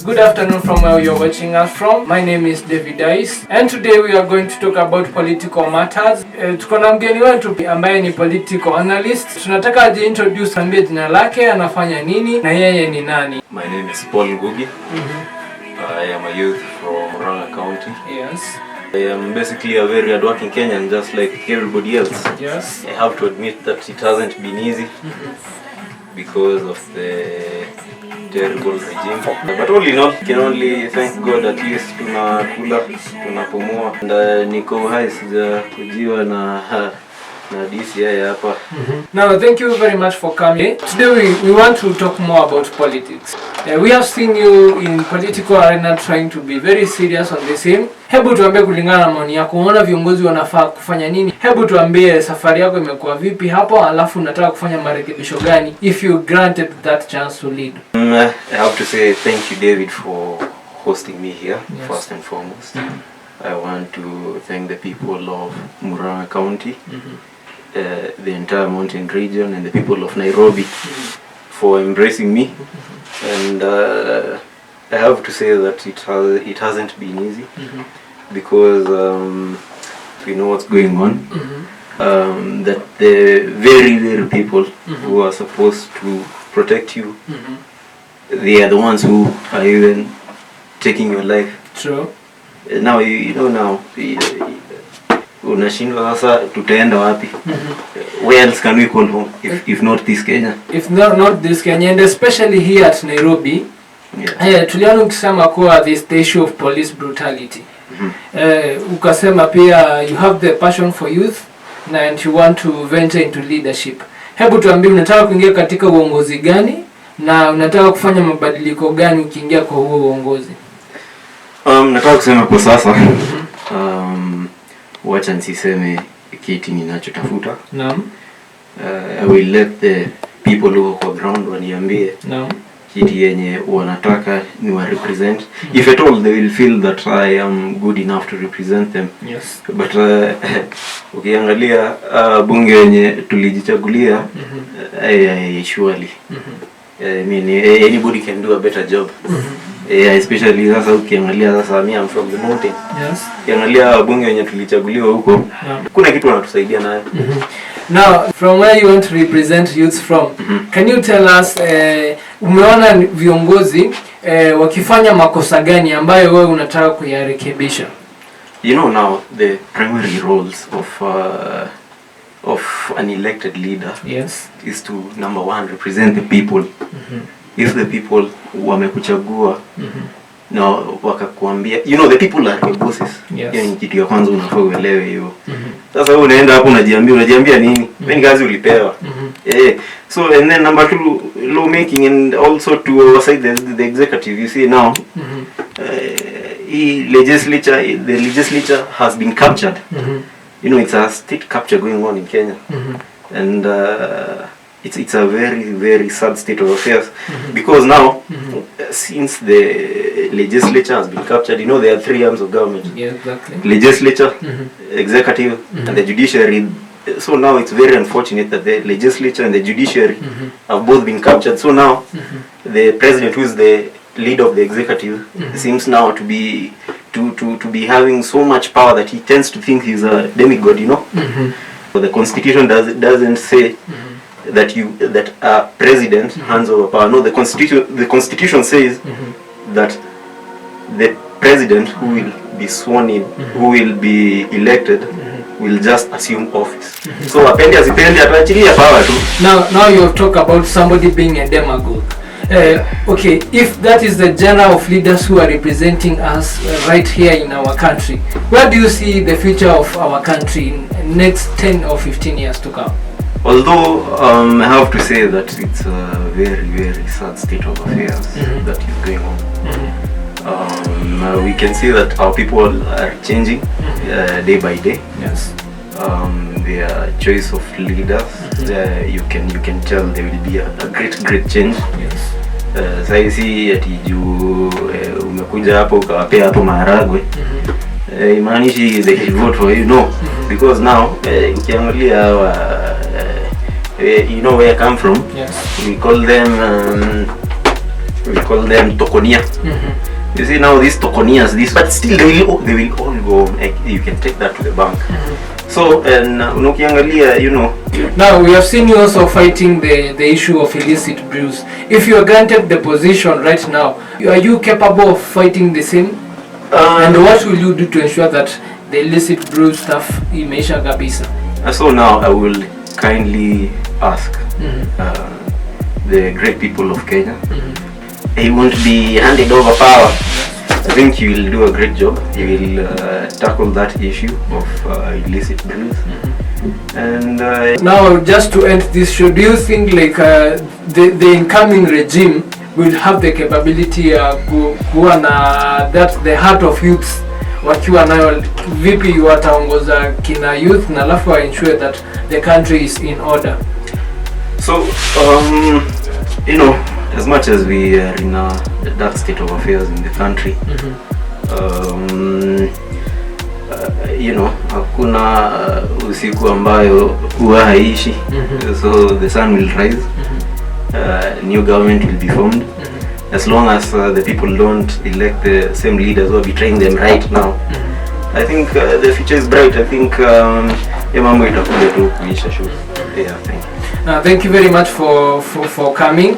Good afternoon from where you're watching us from. My name is David Dice and today we are going to talk about political matters. Tuko na mgeni wetu ambaye ni political analyst. Tunataka ajiintroduce, ambie jina lake, anafanya nini na yeye ni nani. My name is Paul Ngugi. I am a youth from Murang'a County. Yes. I am basically a very hardworking Kenyan, just like everybody else. Yes. I have to admit that it hasn't been easy because of the terrible regime. But all in all, can only thank God at least tunakula, tunapumua. And niko hai sija kujiwa na DCI hapa. Now, thank you very much for coming. Today we want to talk more about politics. We have seen you in political arena trying to be very serious on the same. Hebu tuambie kulingana na maoni yako, unaona viongozi wanafaa kufanya nini? Hebu tuambie safari yako imekuwa vipi hapo, alafu unataka kufanya marekebisho gani if you granted that chance to lead? I have to say thank you, David, for hosting me here. Yes. First and foremost. I want to thank the people of Murang'a County, the entire mountain region, and the people of Nairobi for embracing me. And I have to say that it hasn't been easy because we know what's going on. That the very people who are supposed to protect you, they are the ones who are even taking your life. True. Now you know now unashindwa sasa tutaenda wapi? Where else can we call home if not this Kenya? If not this Kenya, and especially here at Nairobi. Tuliona ukisema kuwa the issue of police brutality. Ukasema pia you have the passion for youth and you want to venture into leadership. Hebu tuambie unataka kuingia katika uongozi gani na unataka kufanya mabadiliko gani ukiingia kwa huo uongozi? Nataka kusema kwa sasa wacha nisiseme kiti ninachotafuta. Naam. I will let the people who are ground waniambie. Naam. Kiti yenye wanataka ni wa represent. If at all they will feel that I am good enough to represent them. Yes. But ukiangalia bunge yenye tulijichagulia, surely I mean anybody can do a better job. Especially sasa ukiangalia sasa mimi am from the mountain. Yes. Ukiangalia bunge yenye tulichaguliwa huko, kuna kitu wanatusaidia nayo. Now, from where you want to represent youths from, can you tell us umeona viongozi wakifanya makosa gani ambayo wewe unataka kuyarekebisha? You know now the primary roles of an elected leader, yes, is to number one represent the people. If the people wamekuchagua na wakakuambia, you know the people are your bosses. Yes. Yani kitu ya kwanza unafaa uelewe hiyo. Sasa wewe unaenda hapo unajiambia nini? Wewe kazi ulipewa. So and then number two, lawmaking, and also to oversight the executive. You see now the legislature has been captured. You know, it's a state capture going on in Kenya. And it's a very sad state of affairs because now since the legislature has been captured, you know there are three arms of government. Yeah, exactly. Legislature, executive, and the judiciary. So now it's very unfortunate that the legislature and the judiciary have both been captured. So now the president, who is the leader of the executive, seems now to be having so much power that he tends to think he's a demigod, you know. So the constitution doesn't say that a president hands over power. No, the constitution says that the president who will be sworn in, who will be elected, will just assume office. So apendi ataachilia power tu. Now you have talked about somebody being a demagogue. Okay, if that is the genre of leaders who are representing us right here in our country, where do you see the future of our country in next 10 or 15 years to come? Although I have to say that it's a very sad state of affairs that is going on. We can see that our people are changing day by day. Yes. Their choice of leaders, you can tell there will be a great change. Yes. Saisi ati juu umekuja hapo ukawapea hapo maharagwe, imanishi they will vote for you, no, because now ukiangalia you know where I come from. Yes. We call them we call them tokonia. You see now these tokonias, but still they will all go. Like, you can take that to the bank. So and unokiangalia, you know. Now we have seen you also fighting the issue of illicit brews. If you are granted the position right now, are you capable of fighting the same? And what will you do to ensure that the illicit brew stuff imeisha kabisa? So now I will kindly ask the great people of Kenya. He won't be handed over power. I think you will do a great job. You will tackle that issue of illicit brews. And now, just to end this show, do you think like the incoming regime will have the capability kuwa na that the heart of youth wakiwa nayo, vipi wataongoza kina youth na alafu ensure that the country is in order? So you know, as much as we are in a dark state of affairs in the country, you know, hakuna usiku ambayo huwa haishi. So the sun will rise, new government will be formed. As long as the people don't elect the same leaders who are betraying them right now, I think the future is bright. I think mambo itakuja tu kuisha. Yeah, thank you. Thank you very much for coming.